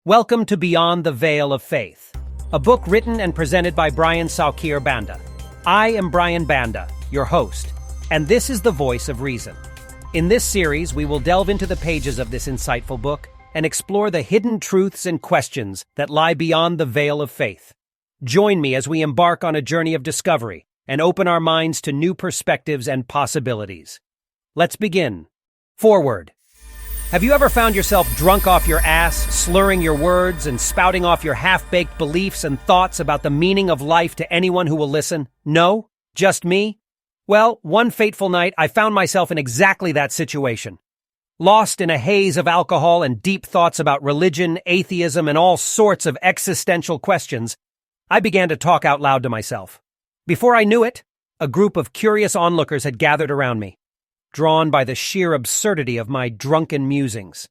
Welcome to Beyond the Veil of Faith, a book written and presented by Brian Saukire Banda. I am Brian Banda, your host, and this is the voice of reason. In this series, we will delve into the pages of this insightful book and explore the hidden truths and questions that lie beyond the veil of faith. Join me as we embark on a journey of discovery and open our minds to new perspectives and possibilities. Let's begin. Forward. Have you ever found yourself drunk off your ass, slurring your words, and spouting off your half-baked beliefs and thoughts about the meaning of life to anyone who will listen? No? Just me? Well, one fateful night, I found myself in exactly that situation. Lost in a haze of alcohol and deep thoughts about religion, atheism, and all sorts of existential questions, I began to talk out loud to myself. Before I knew it, a group of curious onlookers had gathered around me, drawn by the sheer absurdity of my drunken musings.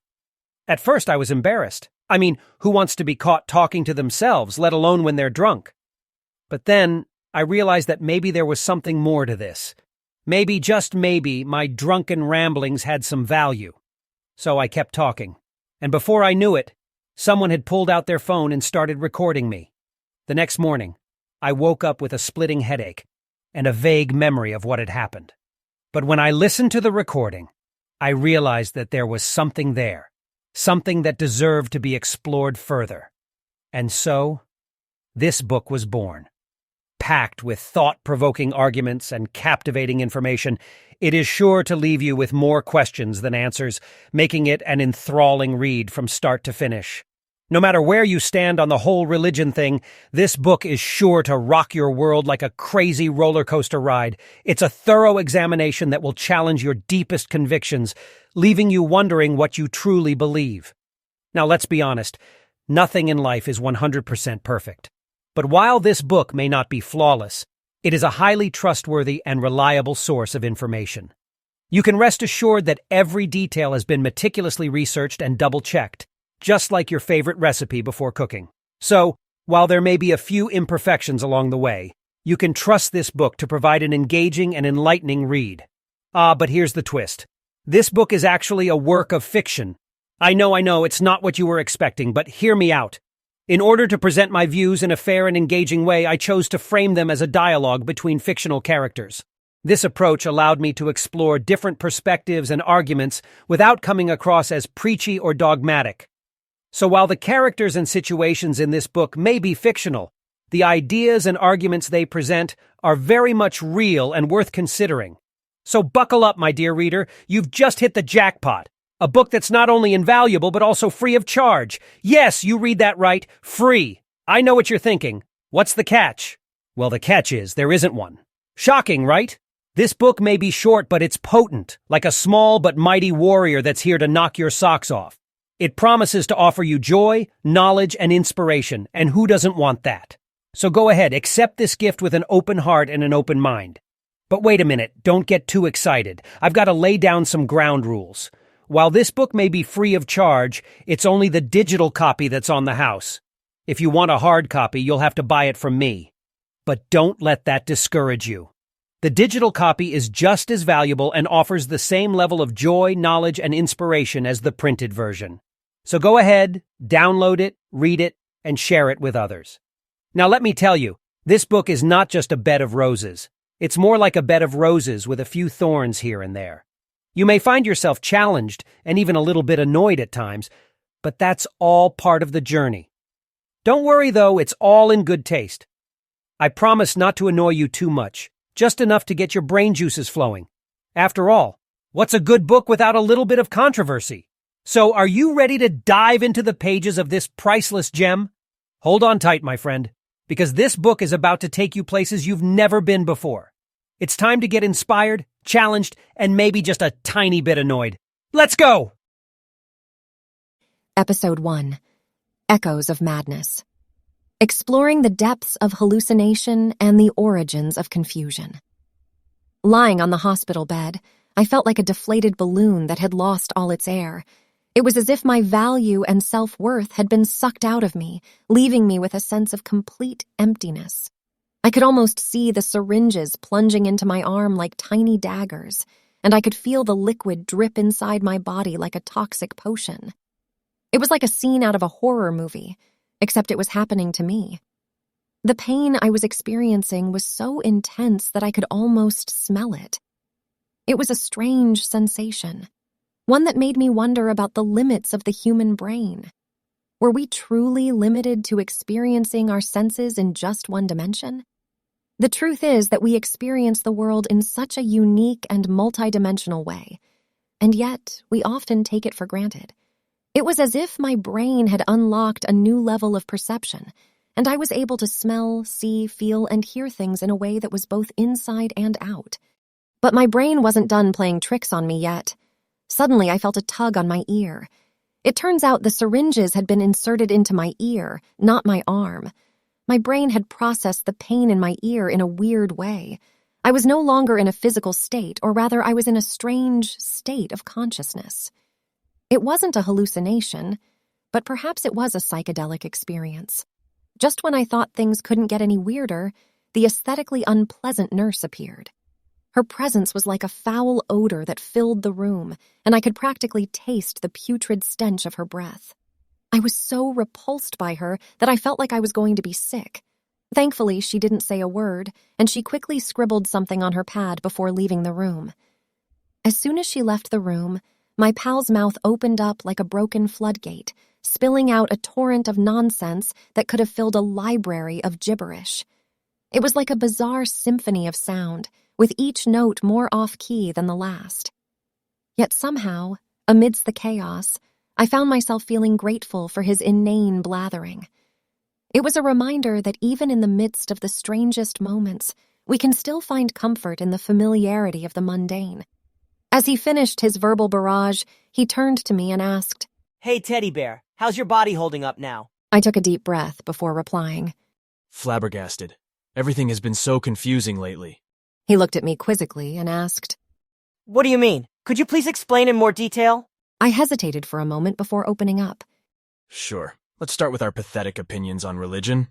At first, I was embarrassed. I mean, who wants to be caught talking to themselves, let alone when they're drunk? But then, I realized that maybe there was something more to this. Maybe, just maybe, my drunken ramblings had some value. So I kept talking. And before I knew it, someone had pulled out their phone and started recording me. The next morning, I woke up with a splitting headache and a vague memory of what had happened. But when I listened to the recording, I realized that there was something there, something that deserved to be explored further. And so, this book was born. Packed with thought-provoking arguments and captivating information, it is sure to leave you with more questions than answers, making it an enthralling read from start to finish. No matter where you stand on the whole religion thing, this book is sure to rock your world like a crazy roller coaster ride. It's a thorough examination that will challenge your deepest convictions, leaving you wondering what you truly believe. Now, let's be honest, nothing in life is 100% perfect. But while this book may not be flawless, it is a highly trustworthy and reliable source of information. You can rest assured that every detail has been meticulously researched and double-checked, just like your favorite recipe before cooking. So, while there may be a few imperfections along the way, you can trust this book to provide an engaging and enlightening read. But here's the twist. This book is actually a work of fiction. I know, it's not what you were expecting, but hear me out. In order to present my views in a fair and engaging way, I chose to frame them as a dialogue between fictional characters. This approach allowed me to explore different perspectives and arguments without coming across as preachy or dogmatic. So while the characters and situations in this book may be fictional, the ideas and arguments they present are very much real and worth considering. So buckle up, my dear reader, you've just hit the jackpot. A book that's not only invaluable but also free of charge. Yes, you read that right, free. I know what you're thinking. What's the catch? Well, the catch is there isn't one. Shocking, right? This book may be short, but it's potent, like a small but mighty warrior that's here to knock your socks off. It promises to offer you joy, knowledge, and inspiration, and who doesn't want that? So go ahead, accept this gift with an open heart and an open mind. But wait a minute, don't get too excited. I've got to lay down some ground rules. While this book may be free of charge, it's only the digital copy that's on the house. If you want a hard copy, you'll have to buy it from me. But don't let that discourage you. The digital copy is just as valuable and offers the same level of joy, knowledge, and inspiration as the printed version. So go ahead, download it, read it, and share it with others. Now let me tell you, this book is not just a bed of roses. It's more like a bed of roses with a few thorns here and there. You may find yourself challenged and even a little bit annoyed at times, but that's all part of the journey. Don't worry though, it's all in good taste. I promise not to annoy you too much, just enough to get your brain juices flowing. After all, what's a good book without a little bit of controversy? So are you ready to dive into the pages of this priceless gem? Hold on tight, my friend, because this book is about to take you places you've never been before. It's time to get inspired, challenged, and maybe just a tiny bit annoyed. Let's go! Episode 1. Echoes of Madness. Exploring the depths of hallucination and the origins of confusion. Lying on the hospital bed, I felt like a deflated balloon that had lost all its air. It was as if my value and self-worth had been sucked out of me, leaving me with a sense of complete emptiness. I could almost see the syringes plunging into my arm like tiny daggers, and I could feel the liquid drip inside my body like a toxic potion. It was like a scene out of a horror movie, except it was happening to me. The pain I was experiencing was so intense that I could almost smell it. It was a strange sensation, one that made me wonder about the limits of the human brain. Were we truly limited to experiencing our senses in just one dimension? The truth is that we experience the world in such a unique and multidimensional way, and yet we often take it for granted. It was as if my brain had unlocked a new level of perception, and I was able to smell, see, feel, and hear things in a way that was both inside and out. But my brain wasn't done playing tricks on me yet. Suddenly, I felt a tug on my ear. It turns out the syringes had been inserted into my ear, not my arm. My brain had processed the pain in my ear in a weird way. I was no longer in a physical state, or rather, I was in a strange state of consciousness. It wasn't a hallucination, but perhaps it was a psychedelic experience. Just when I thought things couldn't get any weirder, the aesthetically unpleasant nurse appeared. Her presence was like a foul odor that filled the room, and I could practically taste the putrid stench of her breath. I was so repulsed by her that I felt like I was going to be sick. Thankfully, she didn't say a word, and she quickly scribbled something on her pad before leaving the room. As soon as she left the room, my pal's mouth opened up like a broken floodgate, spilling out a torrent of nonsense that could have filled a library of gibberish. It was like a bizarre symphony of sound, with each note more off-key than the last. Yet somehow, amidst the chaos, I found myself feeling grateful for his inane blathering. It was a reminder that even in the midst of the strangest moments, we can still find comfort in the familiarity of the mundane. As he finished his verbal barrage, he turned to me and asked, "Hey, Teddy Bear, how's your body holding up now?" I took a deep breath before replying. Flabbergasted. Everything has been so confusing lately. He looked at me quizzically and asked, "What do you mean? Could you please explain in more detail?" I hesitated for a moment before opening up. Sure. Let's start with our pathetic opinions on religion.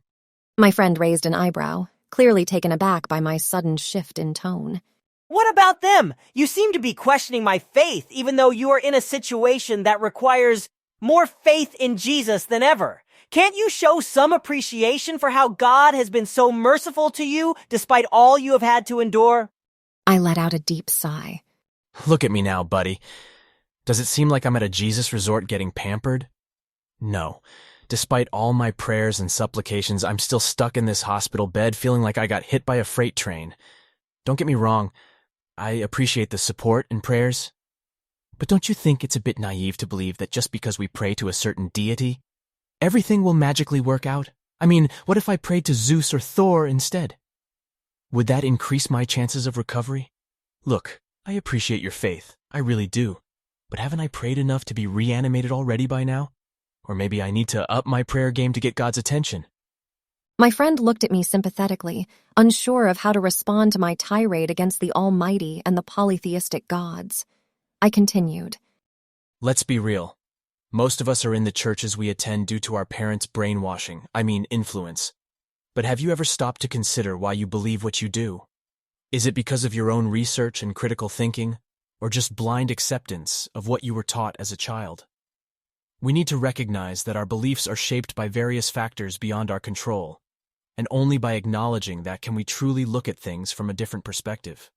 My friend raised an eyebrow, clearly taken aback by my sudden shift in tone. "What about them? You seem to be questioning my faith, even though you are in a situation that requires more faith in Jesus than ever. Can't you show some appreciation for how God has been so merciful to you despite all you have had to endure?" I let out a deep sigh. Look at me now, buddy. Does it seem like I'm at a Jesus resort getting pampered? No. Despite all my prayers and supplications, I'm still stuck in this hospital bed feeling like I got hit by a freight train. Don't get me wrong. I appreciate the support and prayers. But don't you think it's a bit naive to believe that just because we pray to a certain deity, everything will magically work out? I mean, what if I prayed to Zeus or Thor instead? Would that increase my chances of recovery? Look, I appreciate your faith. I really do. But haven't I prayed enough to be reanimated already by now? Or maybe I need to up my prayer game to get God's attention. My friend looked at me sympathetically, unsure of how to respond to my tirade against the Almighty and the polytheistic gods. I continued. Let's be real. Most of us are in the churches we attend due to our parents' brainwashing, influence. But have you ever stopped to consider why you believe what you do? Is it because of your own research and critical thinking, or just blind acceptance of what you were taught as a child? We need to recognize that our beliefs are shaped by various factors beyond our control, and only by acknowledging that can we truly look at things from a different perspective.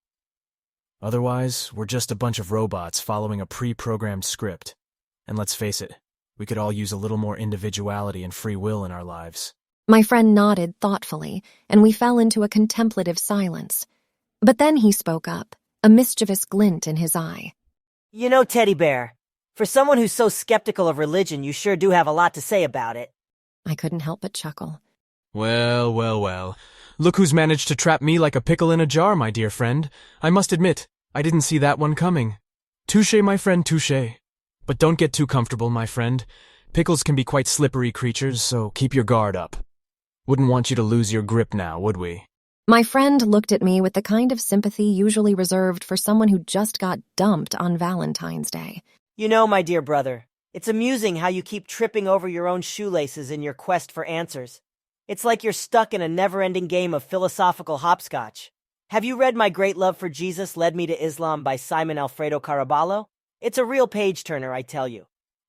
Otherwise, we're just a bunch of robots following a pre-programmed script. And let's face it, we could all use a little more individuality and free will in our lives. My friend nodded thoughtfully, and we fell into a contemplative silence. But then he spoke up, a mischievous glint in his eye. "You know, Teddy Bear, for someone who's so skeptical of religion, you sure do have a lot to say about it." I couldn't help but chuckle. Well, well, well. Look who's managed to trap me like a pickle in a jar, my dear friend. I must admit, I didn't see that one coming. Touché, my friend, touché. But don't get too comfortable, my friend. Pickles can be quite slippery creatures, so keep your guard up. Wouldn't want you to lose your grip now, would we? My friend looked at me with the kind of sympathy usually reserved for someone who just got dumped on Valentine's Day. "You know, my dear brother, it's amusing how you keep tripping over your own shoelaces in your quest for answers. It's like you're stuck in a never-ending game of philosophical hopscotch. Have you read My Great Love for Jesus Led Me to Islam by Simon Alfredo Caraballo? It's a real page-turner, I tell you.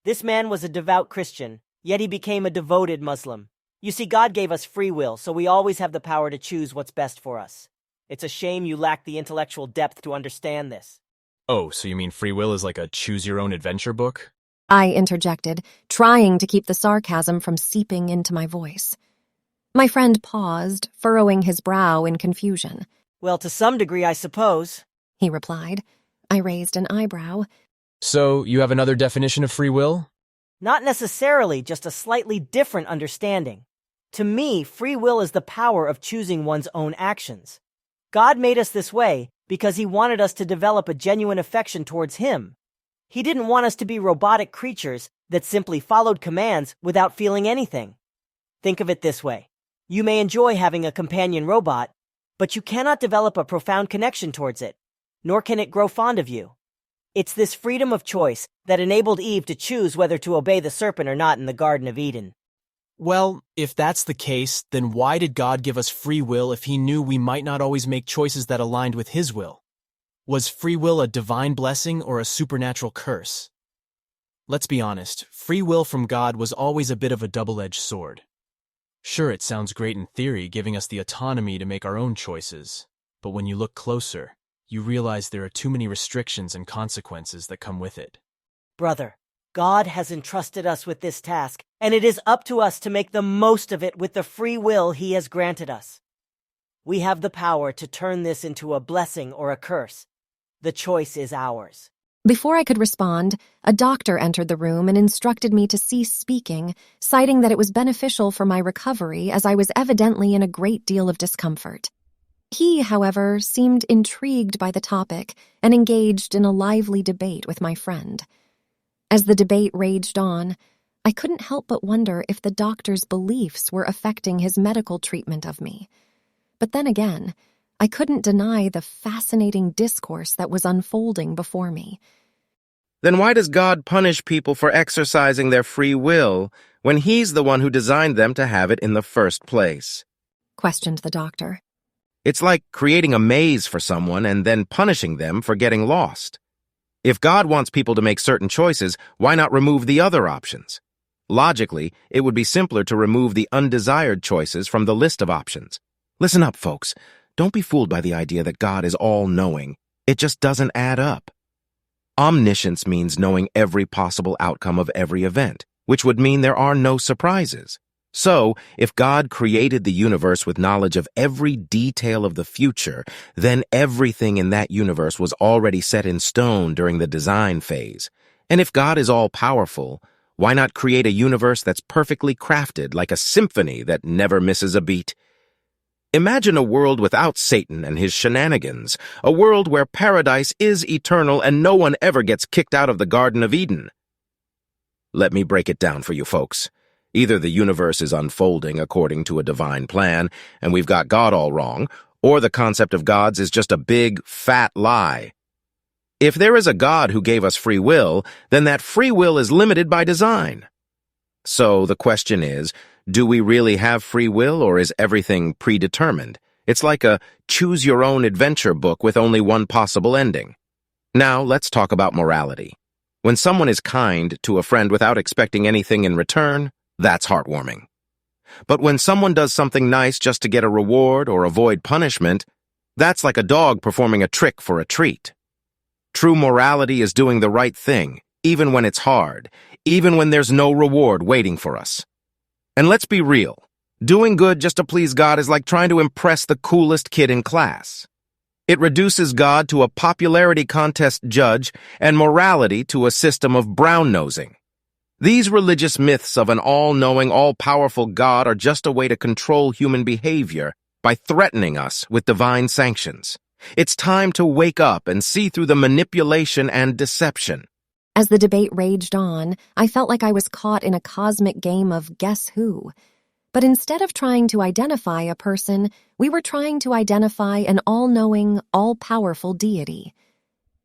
This man was a devout Christian, yet he became a devoted Muslim. You see, God gave us free will, so we always have the power to choose what's best for us. It's a shame you lack the intellectual depth to understand this. Oh, so you mean free will is like a choose-your-own-adventure book? I interjected, trying to keep the sarcasm from seeping into my voice. My friend paused, furrowing his brow in confusion. Well, to some degree, I suppose, he replied. I raised an eyebrow. So, you have another definition of free will? Not necessarily, just a slightly different understanding. To me, free will is the power of choosing one's own actions. God made us this way because he wanted us to develop a genuine affection towards him. He didn't want us to be robotic creatures that simply followed commands without feeling anything. Think of it this way. You may enjoy having a companion robot, but you cannot develop a profound connection towards it, nor can it grow fond of you. It's this freedom of choice that enabled Eve to choose whether to obey the serpent or not in the Garden of Eden. Well, if that's the case, then why did God give us free will if he knew we might not always make choices that aligned with his will? Was free will a divine blessing or a supernatural curse? Let's be honest, free will from God was always a bit of a double-edged sword. Sure, it sounds great in theory, giving us the autonomy to make our own choices, but when you look closer, you realize there are too many restrictions and consequences that come with it. Brother, God has entrusted us with this task, and it is up to us to make the most of it with the free will he has granted us. We have the power to turn this into a blessing or a curse. The choice is ours. Before I could respond, a doctor entered the room and instructed me to cease speaking, citing that it was beneficial for my recovery as I was evidently in a great deal of discomfort. He, however, seemed intrigued by the topic and engaged in a lively debate with my friend. As the debate raged on, I couldn't help but wonder if the doctor's beliefs were affecting his medical treatment of me. But then again, I couldn't deny the fascinating discourse that was unfolding before me. Then why does God punish people for exercising their free will when he's the one who designed them to have it in the first place? Questioned the doctor. It's like creating a maze for someone and then punishing them for getting lost. If God wants people to make certain choices, why not remove the other options? Logically, it would be simpler to remove the undesired choices from the list of options. Listen up, folks. Don't be fooled by the idea that God is all-knowing. It just doesn't add up. Omniscience means knowing every possible outcome of every event, which would mean there are no surprises. So, if God created the universe with knowledge of every detail of the future, then everything in that universe was already set in stone during the design phase. And if God is all-powerful, why not create a universe that's perfectly crafted like a symphony that never misses a beat? Imagine a world without Satan and his shenanigans, a world where paradise is eternal and no one ever gets kicked out of the Garden of Eden. Let me break it down for you folks. Either the universe is unfolding according to a divine plan, and we've got God all wrong, or the concept of gods is just a big, fat lie. If there is a God who gave us free will, then that free will is limited by design. So the question is, do we really have free will, or is everything predetermined? It's like a choose-your-own-adventure book with only one possible ending. Now, let's talk about morality. When someone is kind to a friend without expecting anything in return, that's heartwarming. But when someone does something nice just to get a reward or avoid punishment, that's like a dog performing a trick for a treat. True morality is doing the right thing, even when it's hard, even when there's no reward waiting for us. And let's be real, doing good just to please God is like trying to impress the coolest kid in class. It reduces God to a popularity contest judge and morality to a system of brown-nosing. These religious myths of an all-knowing, all-powerful God are just a way to control human behavior by threatening us with divine sanctions. It's time to wake up and see through the manipulation and deception. As the debate raged on, I felt like I was caught in a cosmic game of Guess Who. But instead of trying to identify a person, we were trying to identify an all-knowing, all-powerful deity.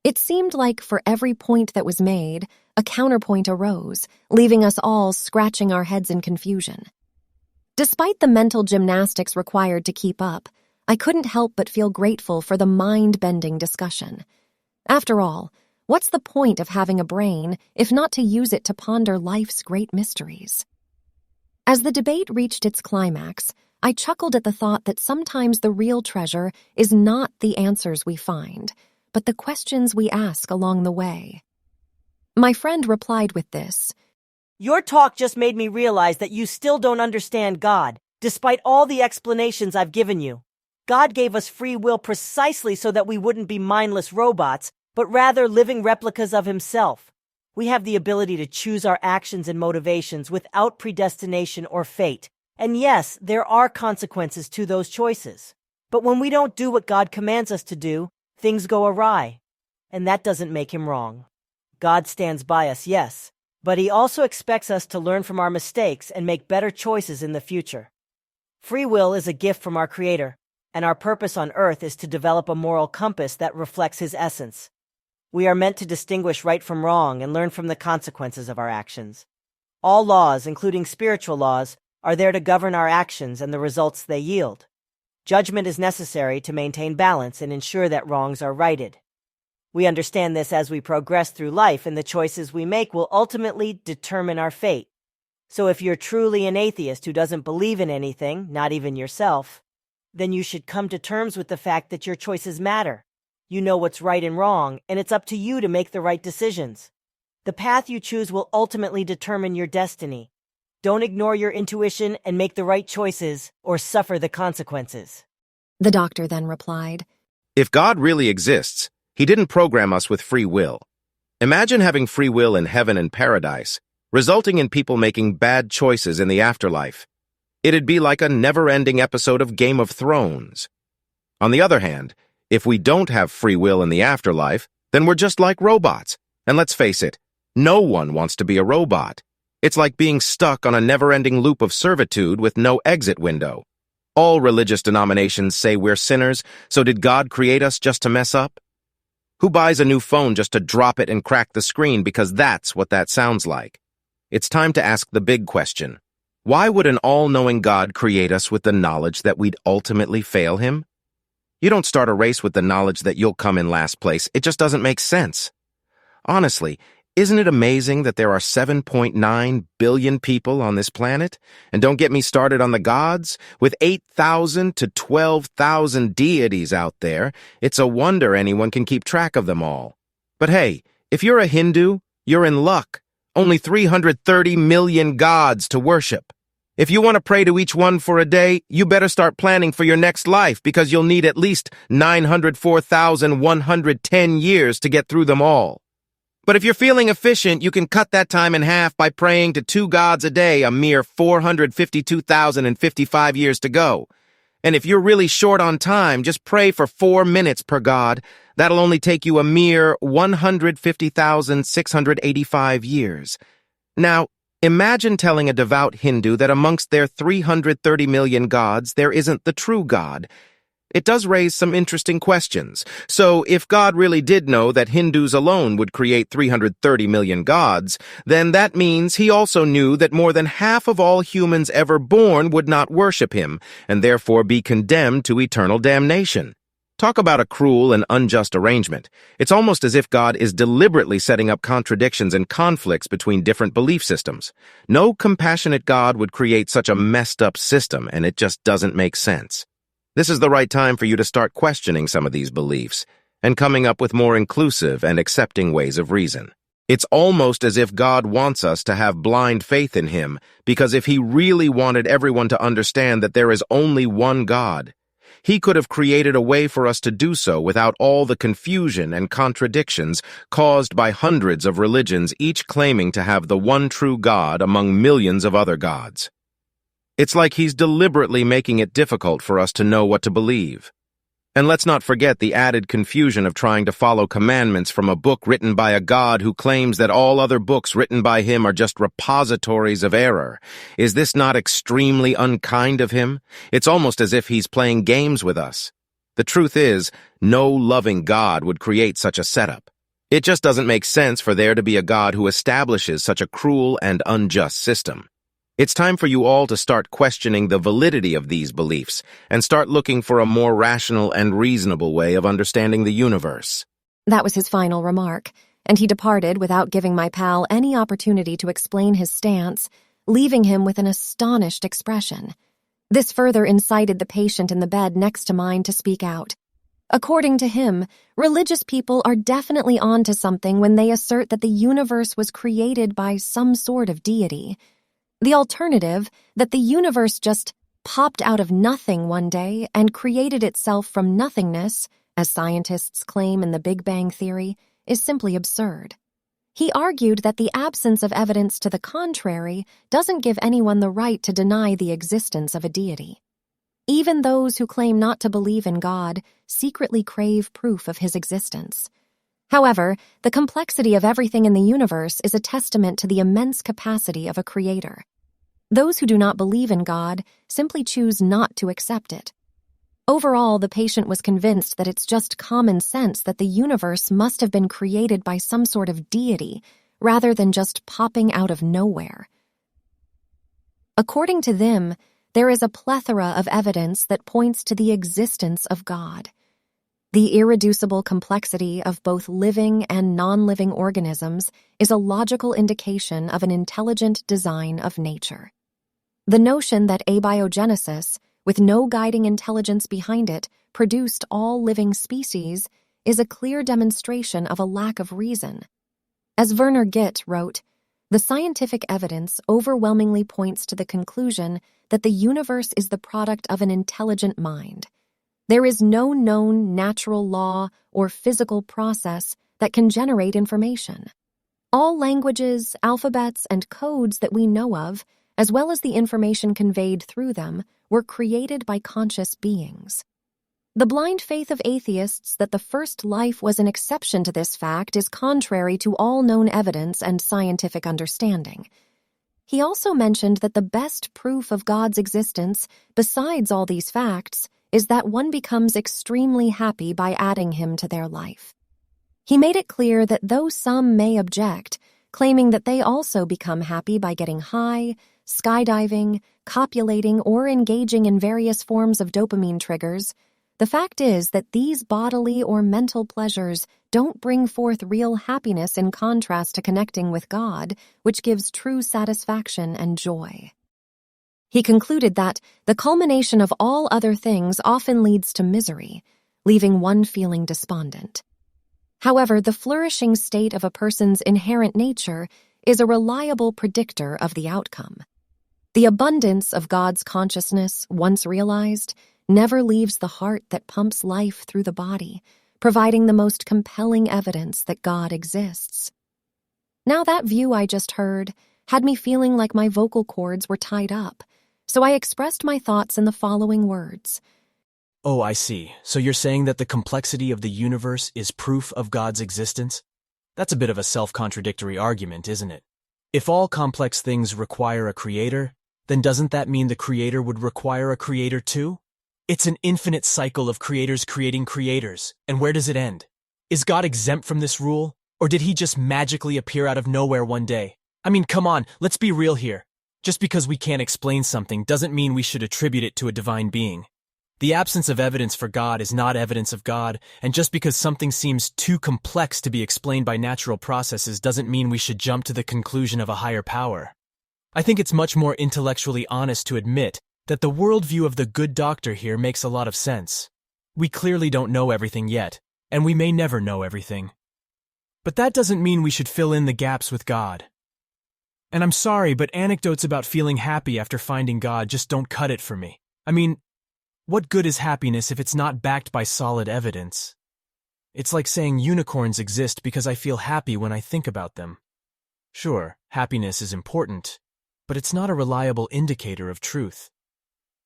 It seemed like for every point that was made, a counterpoint arose, leaving us all scratching our heads in confusion. Despite the mental gymnastics required to keep up, I couldn't help but feel grateful for the mind-bending discussion. After all, What's the point of having a brain if not to use it to ponder life's great mysteries? As the debate reached its climax, I chuckled at the thought that sometimes the real treasure is not the answers we find, but the questions we ask along the way. My friend replied with this: Your talk just made me realize that you still don't understand God, despite all the explanations I've given you. God gave us free will precisely so that we wouldn't be mindless robots, but rather living replicas of Himself. We have the ability to choose our actions and motivations without predestination or fate. And yes, there are consequences to those choices. But when we don't do what God commands us to do, things go awry. And that doesn't make Him wrong. God stands by us, yes, but He also expects us to learn from our mistakes and make better choices in the future. Free will is a gift from our Creator, and our purpose on earth is to develop a moral compass that reflects His essence. We are meant to distinguish right from wrong and learn from the consequences of our actions. All laws, including spiritual laws, are there to govern our actions and the results they yield. Judgment is necessary to maintain balance and ensure that wrongs are righted. We understand this as we progress through life, and the choices we make will ultimately determine our fate. So if you're truly an atheist who doesn't believe in anything, not even yourself, then you should come to terms with the fact that your choices matter. You know what's right and wrong, and it's up to you to make the right decisions. The path you choose will ultimately determine your destiny. Don't ignore your intuition and make the right choices, or suffer the consequences. The doctor then replied, If God really exists, He didn't program us with free will. Imagine having free will in heaven and paradise, resulting in people making bad choices in the afterlife. It'd be like a never-ending episode of Game of Thrones. On the other hand, if we don't have free will in the afterlife, then we're just like robots. And let's face it, no one wants to be a robot. It's like being stuck on a never-ending loop of servitude with no exit window. All religious denominations say we're sinners, so did God create us just to mess up? Who buys a new phone just to drop it and crack the screen because that's what that sounds like? It's time to ask the big question. Why would an all-knowing God create us with the knowledge that we'd ultimately fail Him? You don't start a race with the knowledge that you'll come in last place. It just doesn't make sense. Honestly, isn't it amazing that there are 7.9 billion people on this planet? And don't get me started on the gods. With 8,000 to 12,000 deities out there, it's a wonder anyone can keep track of them all. But hey, if you're a Hindu, you're in luck. Only 330 million gods to worship. If you want to pray to each one for a day, you better start planning for your next life because you'll need at least 904,110 years to get through them all. But if you're feeling efficient, you can cut that time in half by praying to 2 gods a day, a mere 452,055 years to go. And if you're really short on time, just pray for 4 minutes per god. That'll only take you a mere 150,685 years. Now, imagine telling a devout Hindu that amongst their 330 million gods, there isn't the true God. It does raise some interesting questions. So, if God really did know that Hindus alone would create 330 million gods, then that means He also knew that more than half of all humans ever born would not worship Him, and therefore be condemned to eternal damnation. Talk about a cruel and unjust arrangement. It's almost as if God is deliberately setting up contradictions and conflicts between different belief systems. No compassionate God would create such a messed-up system, and it just doesn't make sense. This is the right time for you to start questioning some of these beliefs and coming up with more inclusive and accepting ways of reason. It's almost as if God wants us to have blind faith in Him, because if He really wanted everyone to understand that there is only one God, He could have created a way for us to do so without all the confusion and contradictions caused by hundreds of religions, each claiming to have the one true God among millions of other gods. It's like He's deliberately making it difficult for us to know what to believe. And let's not forget the added confusion of trying to follow commandments from a book written by a God who claims that all other books written by Him are just repositories of error. Is this not extremely unkind of Him? It's almost as if He's playing games with us. The truth is, no loving God would create such a setup. It just doesn't make sense for there to be a God who establishes such a cruel and unjust system. It's time for you all to start questioning the validity of these beliefs and start looking for a more rational and reasonable way of understanding the universe. That was his final remark, and he departed without giving my pal any opportunity to explain his stance, leaving him with an astonished expression. This further incited the patient in the bed next to mine to speak out. According to him, religious people are definitely onto something when they assert that the universe was created by some sort of deity. The alternative, that the universe just popped out of nothing one day and created itself from nothingness, as scientists claim in the Big Bang Theory, is simply absurd. He argued that the absence of evidence to the contrary doesn't give anyone the right to deny the existence of a deity. Even those who claim not to believe in God secretly crave proof of his existence. However, the complexity of everything in the universe is a testament to the immense capacity of a creator. Those who do not believe in God simply choose not to accept it. Overall, the patient was convinced that it's just common sense that the universe must have been created by some sort of deity, rather than just popping out of nowhere. According to them, there is a plethora of evidence that points to the existence of God. The irreducible complexity of both living and non-living organisms is a logical indication of an intelligent design of nature. The notion that abiogenesis, with no guiding intelligence behind it, produced all living species is a clear demonstration of a lack of reason. As Werner Gitt wrote, the scientific evidence overwhelmingly points to the conclusion that the universe is the product of an intelligent mind. There is no known natural law or physical process that can generate information. All languages, alphabets, and codes that we know of, as well as the information conveyed through them, were created by conscious beings. The blind faith of atheists that the first life was an exception to this fact is contrary to all known evidence and scientific understanding. He also mentioned that the best proof of God's existence, besides all these facts, is that one becomes extremely happy by adding him to their life. He made it clear that though some may object, claiming that they also become happy by getting high, skydiving, copulating, or engaging in various forms of dopamine triggers, the fact is that these bodily or mental pleasures don't bring forth real happiness in contrast to connecting with God, which gives true satisfaction and joy. He concluded that the culmination of all other things often leads to misery, leaving one feeling despondent. However, the flourishing state of a person's inherent nature is a reliable predictor of the outcome. The abundance of God's consciousness, once realized, never leaves the heart that pumps life through the body, providing the most compelling evidence that God exists. Now that view I just heard had me feeling like my vocal cords were tied up, so I expressed my thoughts in the following words. Oh, I see. So you're saying that the complexity of the universe is proof of God's existence? That's a bit of a self-contradictory argument, isn't it? If all complex things require a creator, then doesn't that mean the creator would require a creator too? It's an infinite cycle of creators creating creators, and where does it end? Is God exempt from this rule, or did he just magically appear out of nowhere one day? I mean, come on, let's be real here. Just because we can't explain something doesn't mean we should attribute it to a divine being. The absence of evidence for God is not evidence of God, and just because something seems too complex to be explained by natural processes doesn't mean we should jump to the conclusion of a higher power. I think it's much more intellectually honest to admit that the worldview of the good doctor here makes a lot of sense. We clearly don't know everything yet, and we may never know everything. But that doesn't mean we should fill in the gaps with God. And I'm sorry, but anecdotes about feeling happy after finding God just don't cut it for me. I mean, what good is happiness if it's not backed by solid evidence? It's like saying unicorns exist because I feel happy when I think about them. Sure, happiness is important, but it's not a reliable indicator of truth.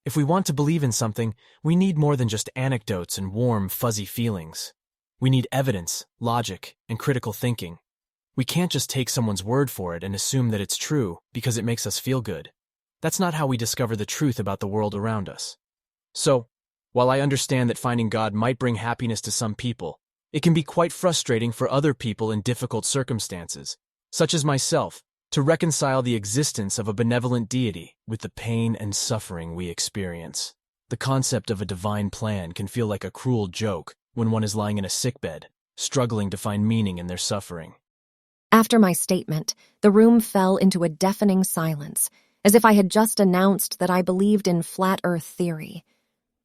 If we want to believe in something, we need more than just anecdotes and warm, fuzzy feelings. We need evidence, logic, and critical thinking. We can't just take someone's word for it and assume that it's true because it makes us feel good. That's not how we discover the truth about the world around us. So, while I understand that finding God might bring happiness to some people, it can be quite frustrating for other people in difficult circumstances, such as myself, to reconcile the existence of a benevolent deity with the pain and suffering we experience. The concept of a divine plan can feel like a cruel joke when one is lying in a sickbed, struggling to find meaning in their suffering. After my statement, the room fell into a deafening silence, as if I had just announced that I believed in flat earth theory.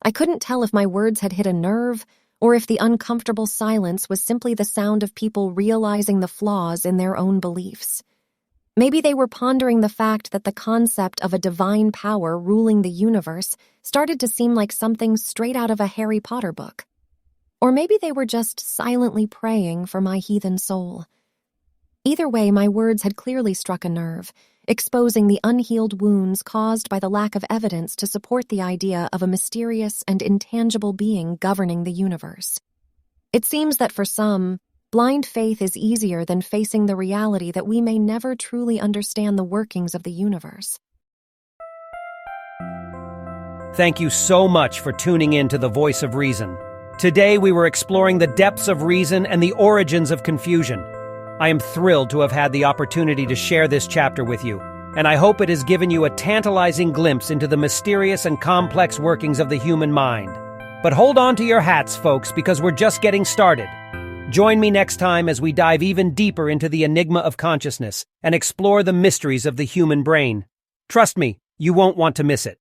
I couldn't tell if my words had hit a nerve or if the uncomfortable silence was simply the sound of people realizing the flaws in their own beliefs. Maybe they were pondering the fact that the concept of a divine power ruling the universe started to seem like something straight out of a Harry Potter book. Or maybe they were just silently praying for my heathen soul. Either way, my words had clearly struck a nerve, exposing the unhealed wounds caused by the lack of evidence to support the idea of a mysterious and intangible being governing the universe. It seems that for some, blind faith is easier than facing the reality that we may never truly understand the workings of the universe. Thank you so much for tuning in to The Voice of Reason. Today we were exploring the depths of reason and the origins of confusion. I am thrilled to have had the opportunity to share this chapter with you, and I hope it has given you a tantalizing glimpse into the mysterious and complex workings of the human mind. But hold on to your hats, folks, because we're just getting started. Join me next time as we dive even deeper into the enigma of consciousness and explore the mysteries of the human brain. Trust me, you won't want to miss it.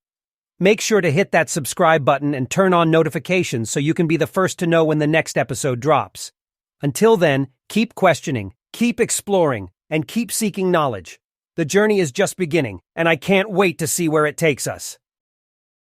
Make sure to hit that subscribe button and turn on notifications so you can be the first to know when the next episode drops. Until then, keep questioning, keep exploring, and keep seeking knowledge. The journey is just beginning, and I can't wait to see where it takes us.